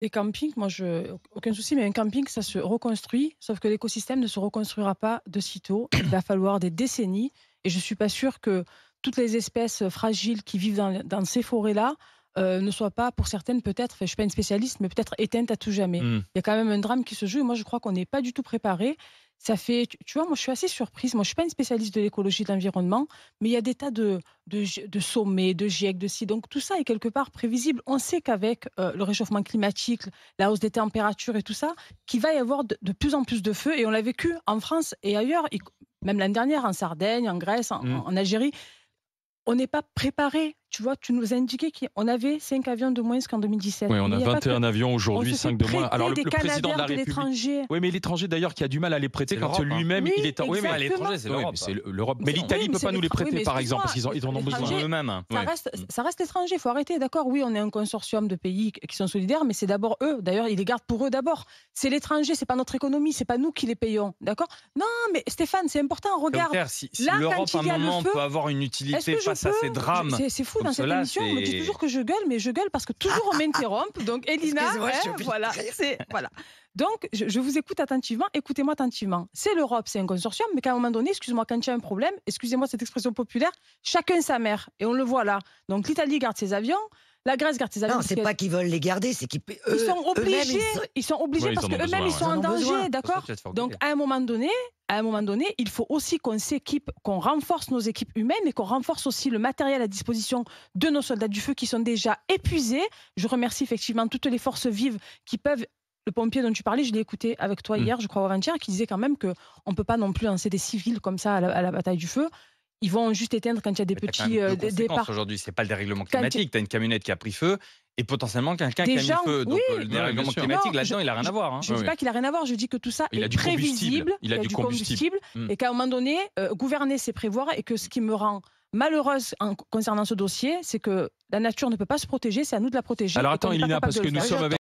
Les campings, moi, aucun souci, mais un camping, ça se reconstruit, sauf que l'écosystème ne se reconstruira pas de sitôt. Il va falloir des décennies et je ne suis pas sûre que toutes les espèces fragiles qui vivent dans ces forêts-là ne soient pas, pour certaines peut-être, enfin, je ne suis pas une spécialiste, mais peut-être éteintes à tout jamais. Mmh. Il y a quand même un drame qui se joue et moi, je crois qu'on n'est pas du tout préparé. Ça fait, tu vois, moi, je suis assez surprise. Moi, je ne suis pas une spécialiste de l'écologie de l'environnement, mais il y a des tas de sommets, de GIEC, de ci. Donc tout ça est quelque part prévisible. On sait qu'avec le réchauffement climatique, la hausse des températures et tout ça, qu'il va y avoir de plus en plus de feux. Et on l'a vécu en France et ailleurs, même l'année dernière, en Sardaigne, en Grèce, Mmh. en Algérie. On n'est pas préparé. Tu vois, tu nous as indiqué qu'on avait 5 avions de moins qu'en 2017. Oui, on Mais a il y a pas que. 21 avions On aujourd'hui, se fait 5 de moins. Alors prêter des le président de la Canadair de République. l'étranger. Oui, mais l'étranger d'ailleurs qui a du mal à les prêter C'est quand l'Europe, hein. lui-même Oui, il est. Oui, mais À exactement. l'étranger, c'est oui, mais l'Europe. c'est l'Europe. Mais Oui, l'Italie mais peut pas nous les oui, prêter, mais par exemple, parce excuse-moi, qu'ils en ont besoin. l'étranger, Eux-mêmes. Ça Ouais. reste, ça reste l'étranger, il faut arrêter, d'accord. Oui, on est un consortium de pays qui sont solidaires, mais c'est d'abord eux. D'ailleurs, ils les gardent pour eux d'abord. C'est l'étranger, c'est pas notre économie, c'est pas nous qui les payons, d'accord. Non, mais Stéphane, c'est important, Au regarde. contraire, si Là, l'Europe, quand à un il y a le moment, feu, peut avoir une est-ce utilité que je face à ces peux drames C'est fou comme dans cette cela, émission, on me dit toujours que je gueule, mais je gueule parce que toujours on m'interrompt. Donc, Elina, Excuse-moi, je suis hein, obligée voilà, de rire. voilà. Donc, je vous écoute attentivement, écoutez-moi attentivement. C'est l'Europe, c'est un consortium, mais qu'à un moment donné, excuse-moi, quand il y a un problème, excusez-moi cette expression populaire, chacun sa mère. Et on le voit là. Donc, l'Italie garde ses avions, la Grèce garde ses avions. Non, parce c'est que pas qu'ils veulent les garder, c'est qu'ils ils sont eux-mêmes, obligés, ils sont obligés Ouais, ils parce en ont qu'eux-mêmes, besoin, ils ouais. sont Ils en en ont besoin. danger, d'accord. tu vas te faire Donc, engueuler. à un moment donné, il faut aussi qu'on s'équipe, qu'on renforce nos équipes humaines et qu'on renforce aussi le matériel à disposition de nos soldats du feu qui sont déjà épuisés. Je remercie effectivement toutes les forces vives qui peuvent. Le pompier dont tu parlais, je l'ai écouté avec toi Mmh. hier, je crois avant-hier, qui disait quand même qu'on ne peut pas non plus lancer des civils comme ça à la bataille du feu. Ils vont juste éteindre quand il y a des Mais t'as quand petits même deux conséquences départs. aujourd'hui. C'est pas le dérèglement Quand climatique. Tu as une camionnette qui a pris feu et potentiellement quelqu'un qui des a mis gens, le feu. oui, Donc le dérèglement bien sûr. climatique, Non, là-dedans, il a rien à voir. Hein. je ne dis Oui, pas oui. qu'il n'a rien à voir, je dis que tout ça Il a est du combustible. prévisible, Il a qu'il y du combustible. Mmh. et qu'à un moment donné, gouverner, c'est prévoir, et que ce qui me rend malheureuse concernant ce dossier, c'est que la nature ne peut pas se protéger, c'est à nous de la protéger. Alors et qu'on attends, n'est pas Elina, capable parce de que le nous faire. sommes avec